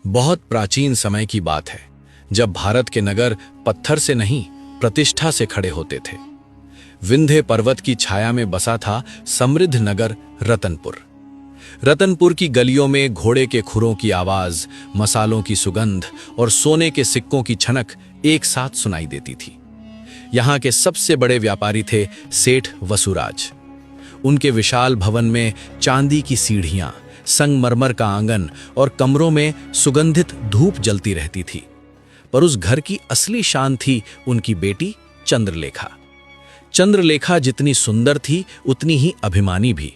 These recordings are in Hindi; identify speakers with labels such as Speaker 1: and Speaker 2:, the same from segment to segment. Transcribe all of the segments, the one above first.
Speaker 1: बहुत प्राचीन समय की बात है, जब भारत के नगर पत्थर से नहीं प्रतिष्ठा से खड़े होते थे। विंध्य पर्वत की छाया में बसा था समृद्ध नगर रतनपुर। रतनपुर की गलियों में घोड़े के खुरों की आवाज, मसालों की सुगंध और सोने के सिक्कों की छनक एक साथ सुनाई देती थी। यहाँ के सबसे बड़े व्यापारी थे सेठ वसुराज। उनके विशाल भवन में चांदी की सीढ़ियां, संगमरमर का आंगन और कमरों में सुगंधित धूप जलती रहती थी। पर उस घर की असली शान थी उनकी बेटी चंद्रलेखा। चंद्रलेखा जितनी सुंदर थी उतनी ही अभिमानी भी।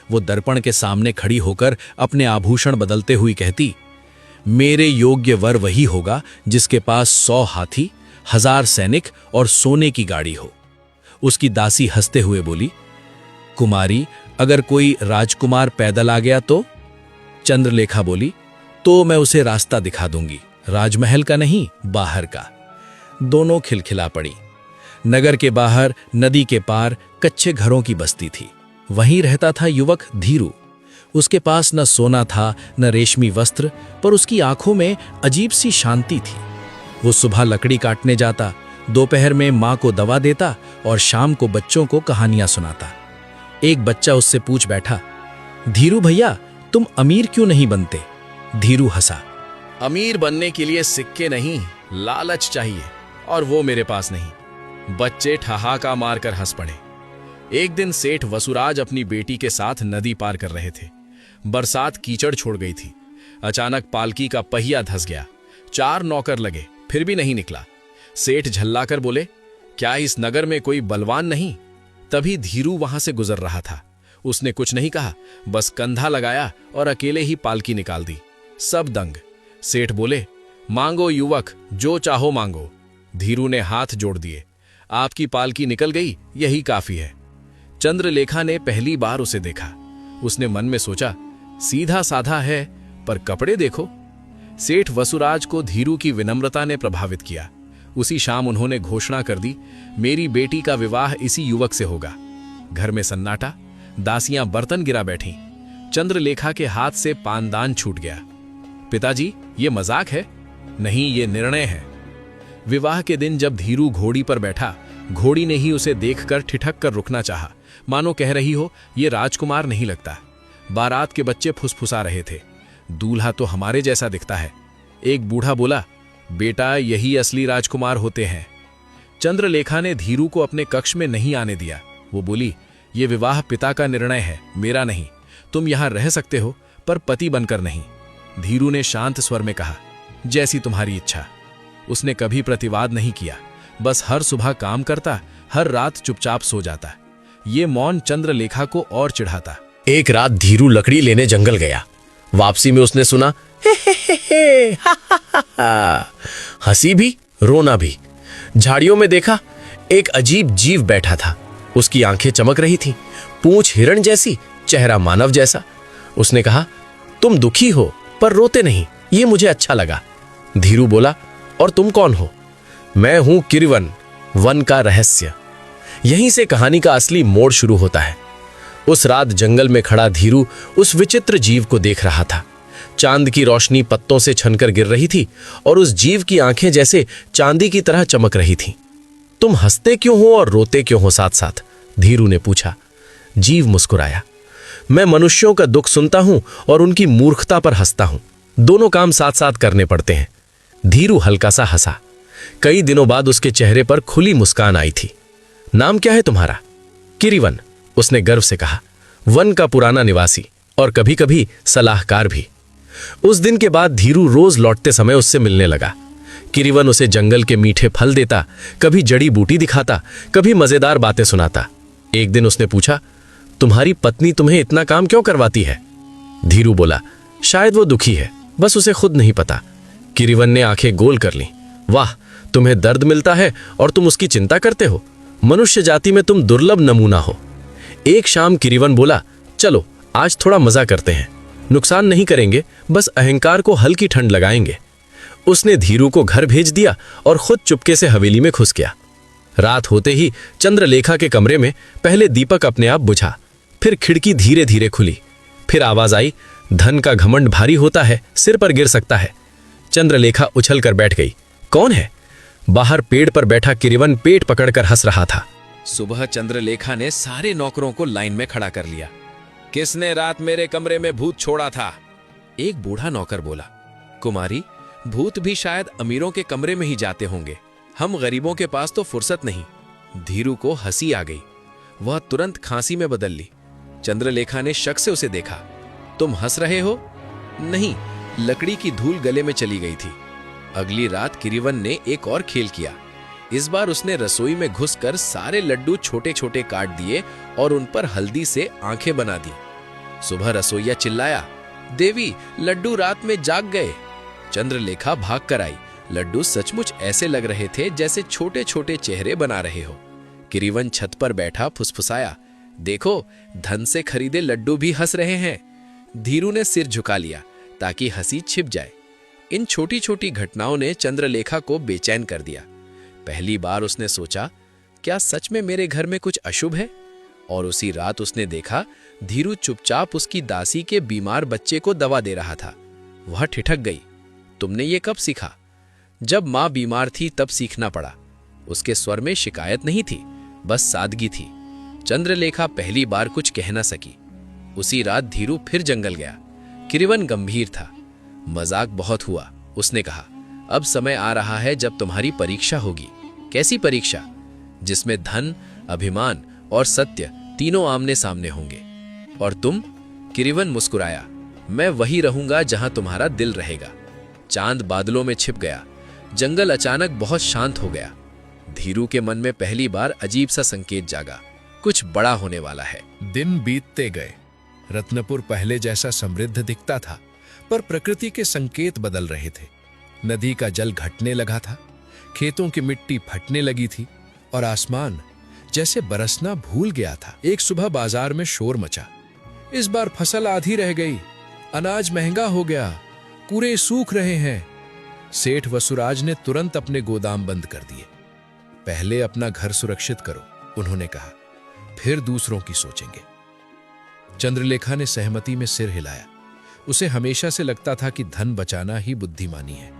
Speaker 1: वो दर्पण के सामने खड़ी होकर अपने आभूषण बदलते हुई कहती, मेरे योग्य वर वही होगा जिसके पास 100 हाथी, 1000 सैनिक और सोने की गाड़ी हो। उसकी दासी हंसते हुए बोली, कुमारी, अगर कोई राजकुमार पैदल आ गया तो? चंद्रलेखा बोली, तो मैं उसे रास्ता दिखा दूंगी, राजमहल का नहीं, बाहर का। दोनों खिलखिला पड़ी। नगर के बाहर नदी के पार कच्चे घरों की बस्ती थी। वहीं रहता था युवक धीरू। उसके पास न सोना था न रेशमी वस्त्र, पर उसकी आंखों में अजीब सी शांति थी। वो सुबह लकड़ी काटने जाता, दोपहर में माँ को दवा देता और शाम को बच्चों को कहानियां सुनाता। एक बच्चा उससे पूछ बैठा, धीरू भैया, तुम अमीर क्यों नहीं बनते? धीरू हंसा, अमीर बनने के लिए सिक्के नहीं, लालच चाहिए, और वो मेरे पास नहीं। बच्चे ठहाका मारकर हंस पड़े। एक दिन सेठ वसुराज अपनी बेटी के साथ नदी पार कर रहे थे। बरसात कीचड़ छोड़ गई थी। अचानक पालकी का पहिया धंस गया। 4 नौकर लगे, फिर भी नहीं निकला। सेठ झल्लाकर बोले, क्या इस नगर में कोई बलवान नहीं? तभी धीरू वहां से गुजर रहा था। उसने कुछ नहीं कहा, बस कंधा लगाया और अकेले ही पालकी निकाल दी। सब दंग। सेठ बोले, मांगो युवक, जो चाहो मांगो। धीरू ने हाथ जोड़ दिए। आपकी पालकी निकल गई, यही काफी है। चंद्रलेखा ने पहली बार उसे देखा। उसने मन में सोचा, सीधा साधा है, पर कपड़े देखो। सेठ वसुराज को धीरू की विनम्रता ने प्रभावित किया। उसी शाम उन्होंने घोषणा कर दी, मेरी बेटी का विवाह इसी युवक से होगा। घर में सन्नाटा, दासियां बर्तन गिरा बैठी। चंद्रलेखा के हाथ से पानदान छूट गया। पिताजी, ये मजाक है? नहीं, ये निर्णय है। विवाह के दिन जब धीरू घोड़ी पर बैठा, घोड़ी ने ही उसे देखकर ठिठक कर रुकना चाहा, मानो कह रही हो, ये राजकुमार नहीं लगता। बारात के बच्चे फुसफुसा रहे थे, दूल्हा तो हमारे जैसा दिखता है। एक बूढ़ा बोला, बेटा, यही असली राजकुमार होते हैं। चंद्रलेखा ने धीरू को अपने कक्ष में नहीं आने दिया। वो बोली, ये विवाह पिता का निर्णय है, मेरा नहीं। तुम यहां रह सकते हो, पर पति बनकर नहीं। धीरू ने शांत स्वर में कहा, जैसी तुम्हारी इच्छा। उसने कभी प्रतिवाद नहीं किया, बस हर सुबह काम करता, हर रात चुपचाप सो जाता। ये मौन चंद्रलेखा को और चिढ़ाता।
Speaker 2: एक रात धीरू लकड़ी लेने जंगल गया। वापसी में उसने सुना, हे हे हे हे, हा हा हा हा। हंसी भी, रोना भी। झाड़ियों में देखा, एक अजीब जीव बैठा था। उसकी आंखें चमक रही थीं, पूंछ हिरण जैसी, चेहरा मानव जैसा। उसने कहा, तुम दुखी हो पर रोते नहीं, ये मुझे अच्छा लगा। धीरू बोला, और तुम कौन हो? मैं हूं किरीवन, वन का रहस्य। यहीं से कहानी का असली मोड़ शुरू होता है। उस रात जंगल में खड़ा धीरू उस विचित्र जीव को देख रहा था। चांद की रोशनी पत्तों से छनकर गिर रही थी और उस जीव की आंखें जैसे चांदी की तरह चमक रही थीं। तुम हंसते क्यों हो और रोते क्यों हो साथ साथ? धीरू ने पूछा। जीव मुस्कुराया, मैं मनुष्यों का दुख सुनता हूं और उनकी मूर्खता पर हंसता हूं। दोनों काम साथ साथ करने पड़ते हैं। धीरू हल्का सा हंसा। कई दिनों बाद उसके चेहरे पर खुली मुस्कान आई थी। नाम क्या है तुम्हारा? किरीवन, उसने गर्व से कहा। वन का पुराना निवासी और कभी कभी सलाहकार भी। उस दिन के बाद धीरू रोज लौटते समय उससे मिलने लगा। किरीवन उसे जंगल के मीठे फल देता, कभी जड़ी बूटी दिखाता, कभी मजेदार बातें सुनाता। एक दिन उसने पूछा, तुम्हारी पत्नी तुम्हें इतना काम क्यों करवाती है? धीरू बोला, शायद वो दुखी है, बस उसे खुद नहीं पता। किरीवन ने आंखें गोल कर लीं। वाह, तुम्हें दर्द मिलता है और तुम उसकी चिंता करते हो। मनुष्य जाति में तुम दुर्लभ नमूना हो। एक शाम किरीवन बोला, चलो आज थोड़ा मजा करते हैं, नुकसान नहीं करेंगे, बस अहंकार को हल्की ठंड लगाएंगे। उसने धीरू को घर भेज दिया और खुद चुपके से हवेली में घुस गया। रात होते ही चंद्रलेखा के कमरे में पहले दीपक अपने आप बुझा, फिर खिड़की धीरे धीरे खुली। फिर आवाज आई, धन का घमंड भारी होता है, सिर पर गिर सकता है। चंद्रलेखा उछल कर बैठ गई। कौन है? बाहर पेड़ पर बैठा किरीवन पेट पकड़कर हंस रहा था।
Speaker 1: सुबह चंद्रलेखा ने सारे नौकरों को लाइन में खड़ा कर लिया। किसने रात मेरे कमरे में भूत छोड़ा था? एक बूढ़ा नौकर बोला। कुमारी, भूत भी शायद अमीरों के कमरे में ही जाते होंगे, हम गरीबों के पास तो फुर्सत नहीं। धीरू को हंसी आ गई। वह तुरंत खांसी में बदल ली। चंद्रलेखा ने शक से उसे देखा। तुम हंस रहे हो? नहीं, लकड़ी की धूल गले में चली गई थी। अगली रात किरीवन ने एक और खेल किया। इस बार उसने रसोई में घुसकर सारे लड्डू छोटे छोटे काट दिए और उन पर हल्दी से आंखें बना दी। सुबह रसोइया चिल्लाया, देवी, लड्डू रात में जाग गए। चंद्रलेखा भाग कर आई। लड्डू सचमुच ऐसे लग रहे थे जैसे छोटे छोटे चेहरे बना रहे हो। किरीवन छत पर बैठा फुसफुसाया, देखो, धन से खरीदे लड्डू भी हंस रहे हैं। धीरू ने सिर झुका लिया ताकि हंसी छिप जाए। इन छोटी छोटी घटनाओं ने चंद्रलेखा को बेचैन कर दिया। पहली बार उसने सोचा, क्या सच में मेरे घर में कुछ अशुभ है? और उसी रात उसने देखा धीरू चुपचाप उसकी दासी के बीमार बच्चे को दवा दे रहा था। वह ठिठक गई। तुमने ये कब सीखा? जब मां बीमार थी तब सीखना पड़ा। उसके स्वर में शिकायत नहीं थी, बस सादगी थी। चंद्रलेखा पहली बार कुछ कह न सकी। उसी रात धीरू फिर जंगल गया। किरीवन गंभीर था। मजाक बहुत हुआ। उसने कहा, अब समय आ रहा है जब तुम्हारी परीक्षा होगी। कैसी परीक्षा? जिसमें धन, अभिमान और सत्य तीनों आमने सामने होंगे। और तुम? किरीवन मुस्कुराया, मैं वही रहूंगा जहां तुम्हारा दिल रहेगा। चांद बादलों में छिप गया। जंगल अचानक बहुत शांत हो गया। धीरू के मन में पहली बार अजीब सा संकेत जागा, कुछ बड़ा होने वाला है।
Speaker 3: दिन बीतते गए। रत्नपुर पहले जैसा समृद्ध दिखता था, पर प्रकृति के संकेत बदल रहे थे। नदी का जल घटने लगा था, खेतों की मिट्टी फटने लगी थी और आसमान जैसे बरसना भूल गया था। एक सुबह बाजार में शोर मचा। इस बार फसल आधी रह गई, अनाज महंगा हो गया, कूड़े सूख रहे हैं। सेठ वसुराज ने तुरंत अपने गोदाम बंद कर दिए। पहले अपना घर सुरक्षित करो, उन्होंने कहा, फिर दूसरों की सोचेंगे। चंद्रलेखा ने सहमति में सिर हिलाया। उसे हमेशा से लगता था कि धन बचाना ही बुद्धिमानी है।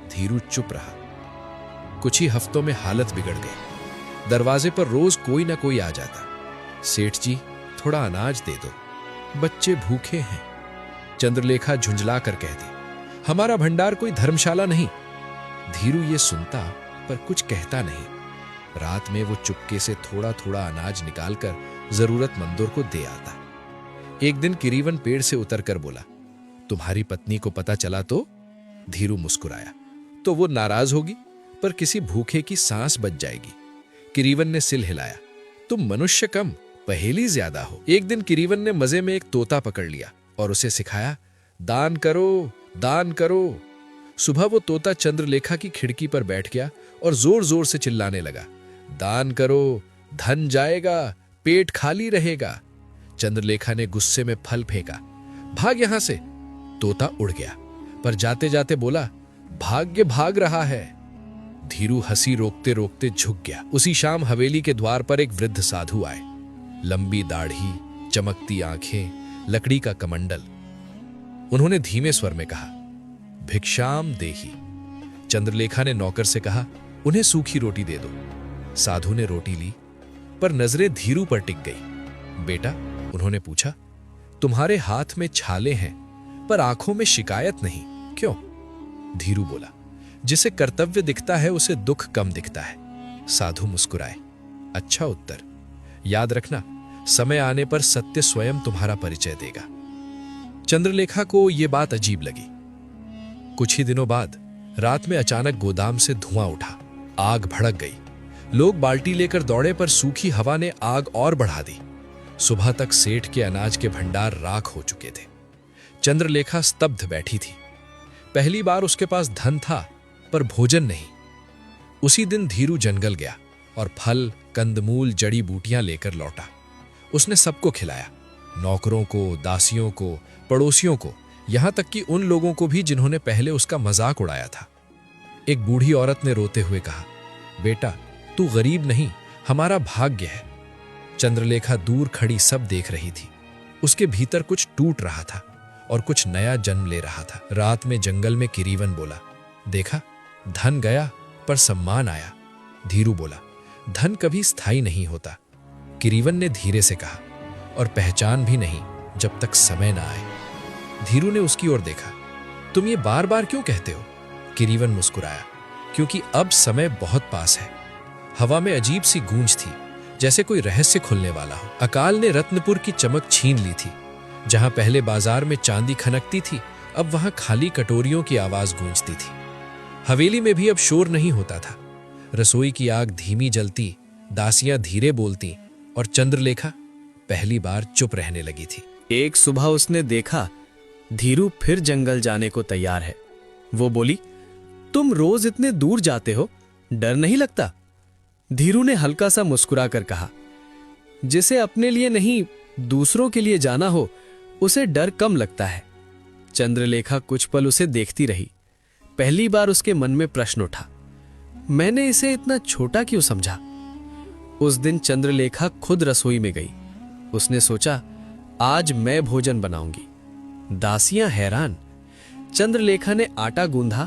Speaker 3: धीरू चुप रहा। कुछ ही हफ्तों में हालत बिगड़ गई। दरवाजे पर रोज कोई ना कोई आ जाता। सेठ जी, थोड़ा अनाज दे दो, बच्चे भूखे हैं। चंद्रलेखा झुंझला कर कहती, हमारा भंडार कोई धर्मशाला नहीं। धीरू ये सुनता पर कुछ कहता नहीं। रात में वो चुपके से थोड़ा थोड़ा अनाज निकालकर जरूरतमंदों को दे आता। एक दिन किरीवन पेड़ से उतरकर बोला, तुम्हारी पत्नी को पता चला तो? धीरू मुस्कुराया, तो वो नाराज होगी, पर किसी भूखे की सांस बच जाएगी। किरीवन ने सिर हिलाया, तुम मनुष्य कम, पहेली ज्यादा हो। एक दिन किरीवन ने मजे में एक तोता पकड़ लिया और उसे सिखाया, दान करो, दान करो। सुबह वो तोता चंद्रलेखा की खिड़की पर बैठ गया और जोर जोर से चिल्लाने लगा, दान करो, धन जाएगा, पेट खाली रहेगा। चंद्रलेखा ने गुस्से में फल फेंका, भाग यहां से। तोता उड़ गया, पर जाते जाते बोला, भाग्य भाग रहा है। धीरू हंसी रोकते रोकते झुक गया। उसी शाम हवेली के द्वार पर एक वृद्ध साधु आए। लंबी दाढ़ी, चमकती आंखें, लकड़ी का कमंडल। उन्होंने धीमे स्वर में कहा, भिक्षाम देही। चंद्रलेखा ने नौकर से कहा, उन्हें सूखी रोटी दे दो। साधु ने रोटी ली, पर नजरें धीरू पर टिक गई। बेटा, उन्होंने पूछा, तुम्हारे हाथ में छाले हैं पर आंखों में शिकायत नहीं, क्यों? धीरू बोला, जिसे कर्तव्य दिखता है उसे दुख कम दिखता है। साधु मुस्कुराए, अच्छा उत्तर। याद रखना, समय आने पर सत्य स्वयं तुम्हारा परिचय देगा। चंद्रलेखा को यह बात अजीब लगी। कुछ ही दिनों बाद रात में अचानक गोदाम से धुआं उठा। आग भड़क गई। लोग बाल्टी लेकर दौड़े, पर सूखी हवा ने आग और बढ़ा दी। सुबह तक सेठ के अनाज के भंडार राख हो चुके थे। चंद्रलेखा स्तब्ध बैठी थी। पहली बार उसके पास धन था, पर भोजन नहीं। उसी दिन धीरू जंगल गया और फल, कंदमूल, जड़ी बूटियां लेकर लौटा। उसने सबको खिलाया, नौकरों को, दासियों को, पड़ोसियों को, यहां तक कि उन लोगों को भी जिन्होंने पहले उसका मजाक उड़ाया था। एक बूढ़ी औरत ने रोते हुए कहा, बेटा, तू गरीब नहीं, हमारा भाग्य है। चंद्रलेखा दूर खड़ी सब देख रही थी। उसके भीतर कुछ टूट रहा था और कुछ नया जन्म ले रहा था। रात में जंगल में किरीवन बोला, देखा, धन गया पर सम्मान आया। धीरू बोला, धन कभी स्थायी नहीं होता। किरीवन ने धीरे से कहा, और पहचान भी नहीं जब तक समय ना आए। धीरू ने उसकी ओर देखा। तुम ये बार बार क्यों कहते हो? किरीवन मुस्कुराया, क्योंकि अब समय बहुत पास है। हवा में अजीब सी गूंज थी, जैसे कोई रहस्य खुलने वाला हो। अकाल ने रत्नपुर की चमक छीन ली थी। जहां पहले बाजार में चांदी खनकती थी, अब वहां खाली कटोरियों की आवाज गूंजती थी। हवेली में भी अब शोर नहीं होता था। रसोई की आग धीमी जलती, दासियां धीरे बोलती और चंद्रलेखा पहली बार चुप रहने लगी थी।
Speaker 4: एक सुबह उसने देखा धीरू फिर जंगल जाने को तैयार है। वो बोली, तुम रोज इतने दूर जाते हो, डर नहीं लगता? धीरू ने हल्का सा मुस्कुरा कर कहा, जिसे अपने लिए नहीं दूसरों के लिए जाना हो उसे डर कम लगता है। चंद्रलेखा कुछ पल उसे देखती रही। पहली बार उसके मन में प्रश्न उठा, मैंने इसे इतना छोटा क्यों समझा? उस दिन चंद्रलेखा खुद रसोई में गई। उसने सोचा, आज मैं भोजन बनाऊंगी। दासियां हैरान। चंद्रलेखा ने आटा गूंधा,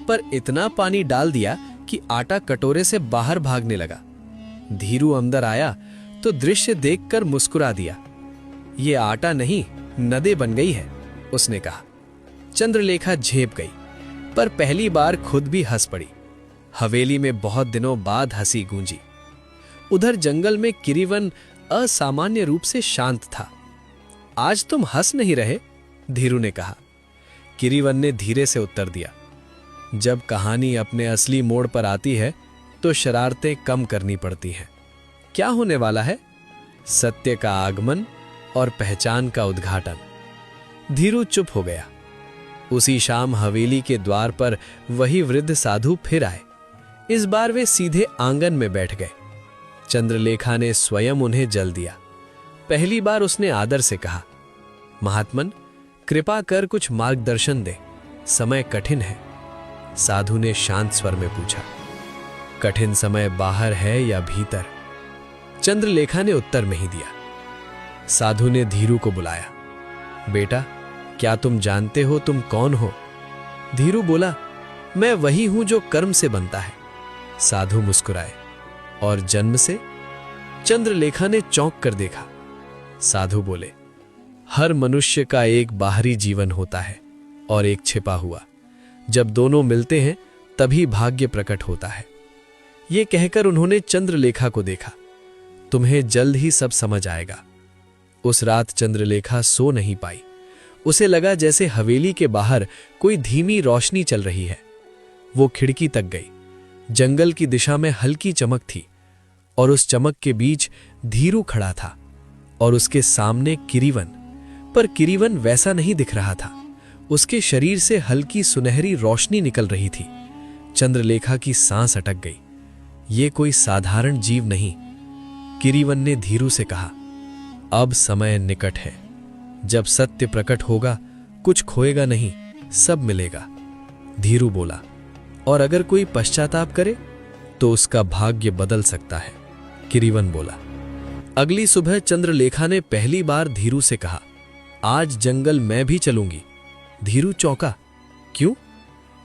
Speaker 4: पर इतना पानी डाल दिया कि आटा कटोरे से बाहर भागने लगा। धीरू अंदर आया तो दृश्य देखकर मुस्कुरा दिया। ये आटा नहीं, नदी बन गई है, उसने कहा। चंद्रलेखा झेप गई, पर पहली बार खुद भी हंस पड़ी। हवेली में बहुत दिनों बाद हंसी गूंजी। उधर जंगल में किरीवन असामान्य रूप से शांत था। आज तुम हंस नहीं रहे? धीरू ने कहा। किरीवन ने धीरे से उत्तर दिया, जब कहानी अपने असली मोड़ पर आती है तो शरारतें कम करनी पड़ती हैं। क्या होने वाला है? सत्य का आगमन और पहचान का उद्घाटन। धीरू चुप हो गया। उसी शाम हवेली के द्वार पर वही वृद्ध साधु फिर आए। इस बार वे सीधे आंगन में बैठ गए। चंद्रलेखा ने स्वयं उन्हें जल दिया। पहली बार उसने आदर से कहा, महात्मन, कृपा कर कुछ मार्गदर्शन दे, समय कठिन है। साधु ने शांत स्वर में पूछा, कठिन समय बाहर है या भीतर? चंद्रलेखा ने उत्तर में ही दिया। साधु ने धीरू को बुलाया। बेटा, क्या तुम जानते हो तुम कौन हो? धीरू बोला, मैं वही हूं जो कर्म से बनता है। साधु मुस्कुराए। और जन्म से? चंद्रलेखा ने चौंक कर देखा। साधु बोले, हर मनुष्य का एक बाहरी जीवन होता है और एक छिपा हुआ। जब दोनों मिलते हैं तभी भाग्य प्रकट होता है। ये कहकर उन्होंने चंद्रलेखा को देखा। तुम्हें जल्द ही सब समझ आएगा। उस रात चंद्रलेखा सो नहीं पाई। उसे लगा जैसे हवेली के बाहर कोई धीमी रोशनी चल रही है। वो खिड़की तक गई। जंगल की दिशा में हल्की चमक थी और उस चमक के बीच धीरू खड़ा था और उसके सामने किरीवन। पर किरीवन वैसा नहीं दिख रहा था। उसके शरीर से हल्की सुनहरी रोशनी निकल रही थी। चंद्रलेखा की सांस अटक गई। ये कोई साधारण जीव नहीं। किरीवन ने धीरू से कहा, अब समय निकट है। जब सत्य प्रकट होगा, कुछ खोएगा नहीं, सब मिलेगा। धीरू बोला, और अगर कोई पश्चाताप करे तो उसका भाग्य बदल सकता है। किरीवन बोला। अगली सुबह चंद्रलेखा ने पहली बार धीरू से कहा, आज जंगल मैं भी चलूंगी। धीरू चौंका। क्यों?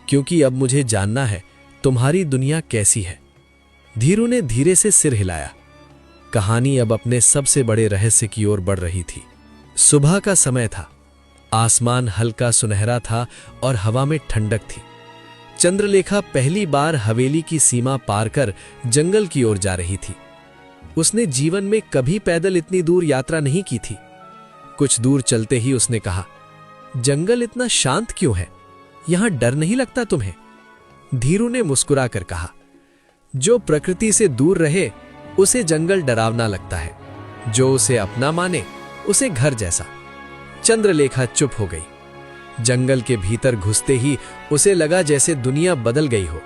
Speaker 4: क्योंकि अब मुझे जानना है तुम्हारी दुनिया कैसी है। धीरू ने धीरे से सिर हिलाया। कहानी अब अपने सबसे बड़े रहस्य की ओर बढ़ रही थी। सुबह का समय था। आसमान हल्का सुनहरा था और हवा में ठंडक थी। चंद्रलेखा पहली बार हवेली की सीमा पार कर जंगल की ओर जा रही थी। उसने जीवन में कभी पैदल इतनी दूर यात्रा नहीं की थी। कुछ दूर चलते ही उसने कहा, जंगल इतना शांत क्यों है? यहां डर नहीं लगता तुम्हें? धीरू ने मुस्कुरा कर कहा, जो प्रकृति से दूर रहे उसे जंगल डरावना लगता है, जो उसे अपना माने उसे घर जैसा। चंद्रलेखा चुप हो गई। जंगल के भीतर घुसते ही उसे लगा जैसे दुनिया बदल गई हो।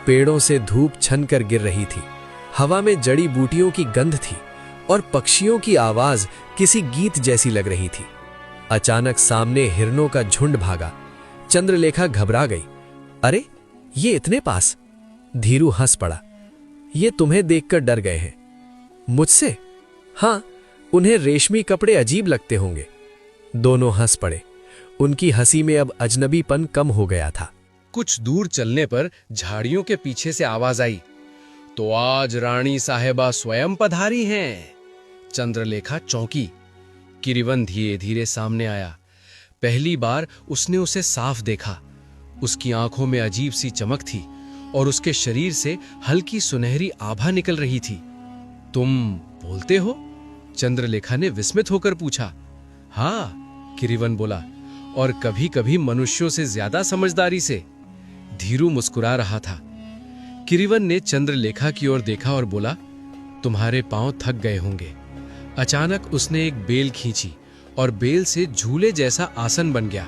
Speaker 4: पेड़ों से धूप छनकर गिर रही थी। हवा में जड़ी बूटियों की गंध थी और पक्षियों की आवाज किसी गीत जैसी लग रही थी। अचानक सामने हिरणों का झुंड भागा। चंद्रलेखा घबरा गई। अरे, ये इतने पास? धीरू हंस पड़ा। ये तुम्हें देखकर डर गए हैं। मुझसे? हाँ, उन्हें रेशमी कपड़े अजीब लगते होंगे। दोनों हंस पड़े। उनकी हंसी में अब अजनबीपन कम हो गया था।
Speaker 3: कुछ दूर चलने पर झाड़ियों के पीछे से आवाज आई, तो आज रानी साहेबा स्वयं पधारी हैं। चंद्रलेखा चौंकी। किरीवन धीरे धीरे सामने आया। पहली बार उसने उसे साफ देखा। उसकी आंखों में अजीब सी चमक थी और उसके शरीर से हल्की सुनहरी आभा निकल रही थी। तुम बोलते हो? चंद्रलेखा ने विस्मित होकर पूछा। हाँ, किरीवन बोला, और कभी कभी मनुष्यों से ज्यादा समझदारी से। धीरू मुस्कुरा रहा था। किरीवन ने चंद्रलेखा की ओर देखा और बोला, तुम्हारे पांव थक गए होंगे। अचानक उसने एक बेल खींची और बेल से झूले जैसा आसन बन गया।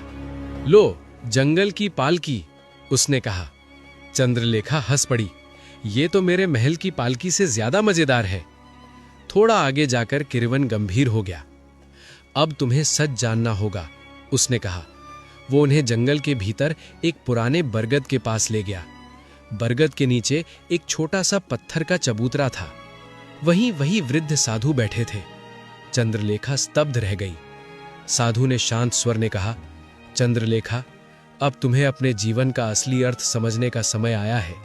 Speaker 3: लो, जंगल की पालकी, उसने कहा। चंद्रलेखा हंस पड़ी। ये तो मेरे महल की पालकी से ज्यादा मजेदार है। थोड़ा आगे जाकर किरीवन गंभीर हो गया। अब तुम्हें सच जानना होगा, उसने कहा। वो उन्हें जंगल के भीतर एक पुराने बरगद के पास ले गया। बरगद के नीचे एक छोटा सा पत्थर का चबूतरा था। वहीं वही वृद्ध साधु बैठे थे। चंद्रलेखा स्तब्ध रह गई। साधु ने शांत स्वर में कहा, चंद्रलेखा, अब तुम्हें अपने जीवन का असली अर्थ समझने का समय आया है।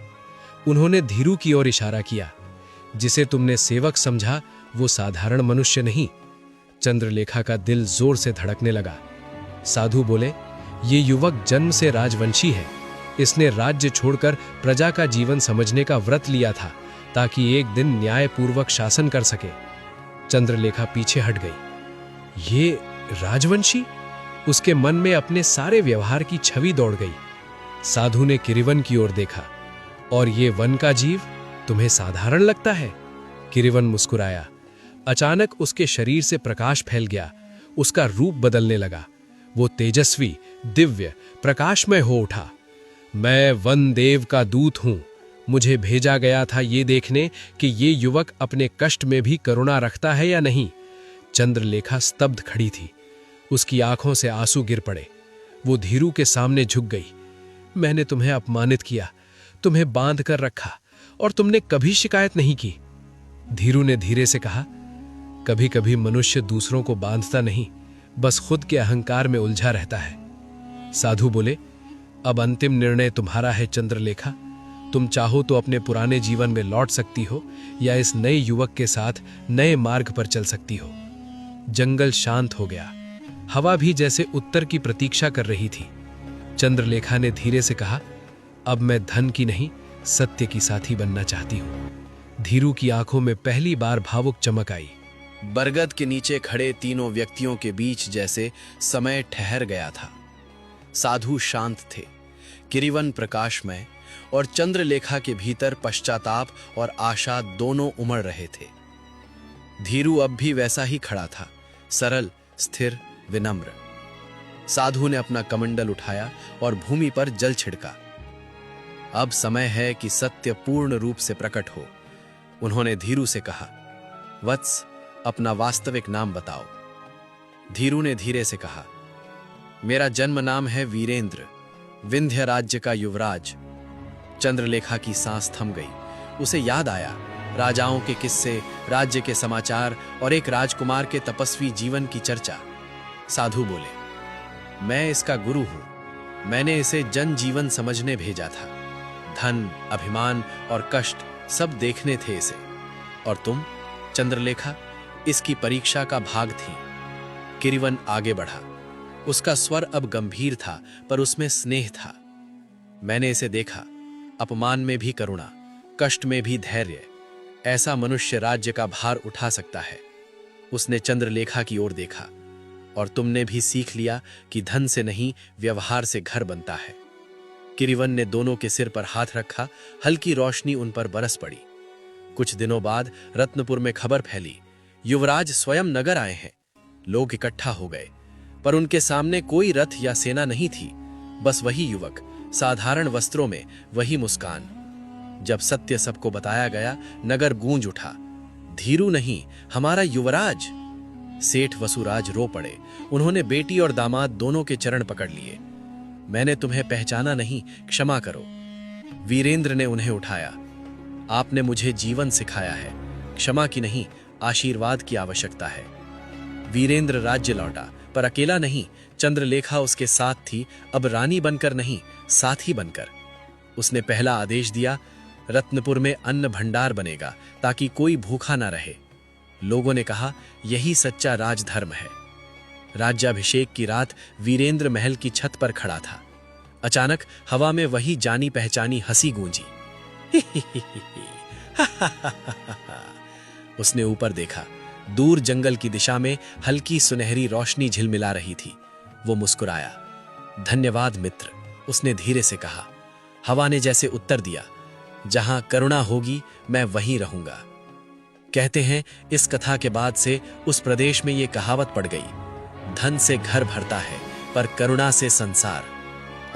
Speaker 3: उन्होंने धीरू की ओर इशारा किया। जिसे तुमने सेवक समझा वो साधारण मनुष्य नहीं। चंद्रलेखा का दिल जोर से धड़कने लगा। साधु बोले, ये युवक जन्म से राजवंशी है। इसने राज्य छोड़कर प्रजा का जीवन समझने का व्रत लिया था ताकि एक दिन न्यायपूर्वक शासन कर सके। चंद्रलेखा पीछे हट गई। ये राजवंशी? उसके मन में अपने सारे व्यवहार की छवि दौड़ गई। साधु ने किरीवन की ओर देखा। और ये वन का जीव तुम्हें साधारण लगता है? किरीवन मुस्कुराया। अचानक उसके शरीर से प्रकाश फैल गया। उसका रूप बदलने लगा। वो तेजस्वी, दिव्य, प्रकाशमय हो उठा। मैं वन देव का दूत हूं। मुझे भेजा गया था ये देखने कि ये युवक अपने कष्ट में भी करुणा रखता है या नहीं। चंद्रलेखा स्तब्ध खड़ी थी। उसकी आंखों से आंसू गिर पड़े। वो धीरू के सामने झुक गई। मैंने तुम्हें अपमानित किया, तुम्हें बांध कर रखा, और तुमने कभी शिकायत नहीं की। धीरू ने धीरे से कहा, कभी कभी मनुष्य दूसरों को बांधता नहीं, बस खुद के अहंकार में उलझा रहता है। साधु बोले, अब अंतिम निर्णय तुम्हारा है चंद्रलेखा। तुम चाहो तो अपने पुराने जीवन में लौट सकती हो या इस नए युवक के साथ नए मार्ग पर चल सकती हो। जंगल शांत हो गया। हवा भी जैसे उत्तर की प्रतीक्षा कर रही थी। चंद्रलेखा ने धीरे से कहा, अब मैं धन की नहीं, सत्य की साथी बनना चाहती हूं। धीरू की आंखों में पहली बार भावुक चमक आई।
Speaker 1: बरगद के नीचे खड़े तीनों व्यक्तियों के बीच जैसे समय ठहर गया था। साधु शांत थे, किरीवन प्रकाशमय, और चंद्रलेखा के भीतर पश्चाताप और आशा दोनों उमड़ रहे थे। धीरू अब भी वैसा ही खड़ा था, सरल, स्थिर, विनम्र। साधु ने अपना कमंडल उठाया और भूमि पर जल छिड़का। अब समय है कि सत्य पूर्ण रूप से प्रकट हो। उन्होंने धीरू से कहा, वत्स, अपना वास्तविक नाम बताओ। धीरू ने धीरे से कहा, मेरा जन्म नाम है वीरेंद्र, विंध्य राज्य का युवराज। चंद्रलेखा की सांस थम गई। उसे याद आया राजाओं के किस्से, राज्य के समाचार और एक राजकुमार के तपस्वी जीवन की चर्चा। साधु बोले, मैं इसका गुरु हूं। मैंने इसे जन जीवन समझने भेजा था। धन, अभिमान और कष्ट सब देखने थे इसे। और तुम, चंद्रलेखा, इसकी परीक्षा का भाग थी। किरीवन आगे बढ़ा। उसका स्वर अब गंभीर था, पर उसमें स्नेह था। मैंने इसे देखा, अपमान में भी करुणा, कष्ट में भी धैर्य। ऐसा मनुष्य राज्य का भार उठा सकता है। उसने चंद्रलेखा की ओर देखा। और तुमने भी सीख लिया कि धन से नहीं, व्यवहार से घर बनता है। किरीवन ने दोनों के सिर पर हाथ रखा। हल्की रोशनी उन पर बरस पड़ी। कुछ दिनों बाद रत्नपुर में खबर फैली, युवराज स्वयं नगर आए हैं। लोग इकट्ठा हो गए, पर उनके सामने कोई रथ या सेना नहीं थी। बस वही युवक, साधारण वस्त्रों में, वही मुस्कान। जब सत्य सबको बताया गया, नगर गूंज उठा। धीरू नहीं, हमारा युवराज। सेठ वसुराज रो पड़े। उन्होंने बेटी और दामाद दोनों के चरण पकड़ लिए। मैंने तुम्हें पहचाना नहीं, क्षमा करो। वीरेंद्र ने उन्हें उठाया। आपने मुझे जीवन सिखाया है। क्षमा की नहीं, आशीर्वाद की आवश्यकता है। वीरेंद्र राज्य लौटा, पर अकेला नहीं,
Speaker 4: चंद्रलेखा उसके साथ थी, अब रानी बनकर नहीं, साथी बनकर। उसने पहला आदेश दिया, रत्नपुर में अन्न भंडार बनेगा ताकि कोई भूखा ना रहे। लोगों ने कहा, यही सच्चा राजधर्म है। राज्याभिषेक की रात वीरेंद्र महल की छत पर खड़ा था। अचानक हवा में वही जानी पहचानी हंसी गूंजी। उसने ऊपर देखा, दूर जंगल की दिशा में हल्की सुनहरी रोशनी झिलमिला रही थी। वो मुस्कुराया। धन्यवाद मित्र, उसने धीरे से कहा। हवा ने जैसे उत्तर दिया, जहां करुणा होगी मैं वहीं रहूंगा। कहते हैं इस कथा के बाद से उस प्रदेश में ये कहावत पड़ गई, धन से घर भरता है पर करुणा से संसार।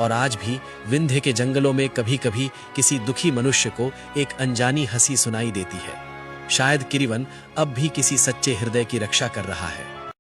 Speaker 4: और आज भी विंध्य के जंगलों में कभी कभी किसी दुखी मनुष्य को एक अनजानी हंसी सुनाई देती है। शायद किरीवन अब भी किसी सच्चे हृदय की रक्षा कर रहा है।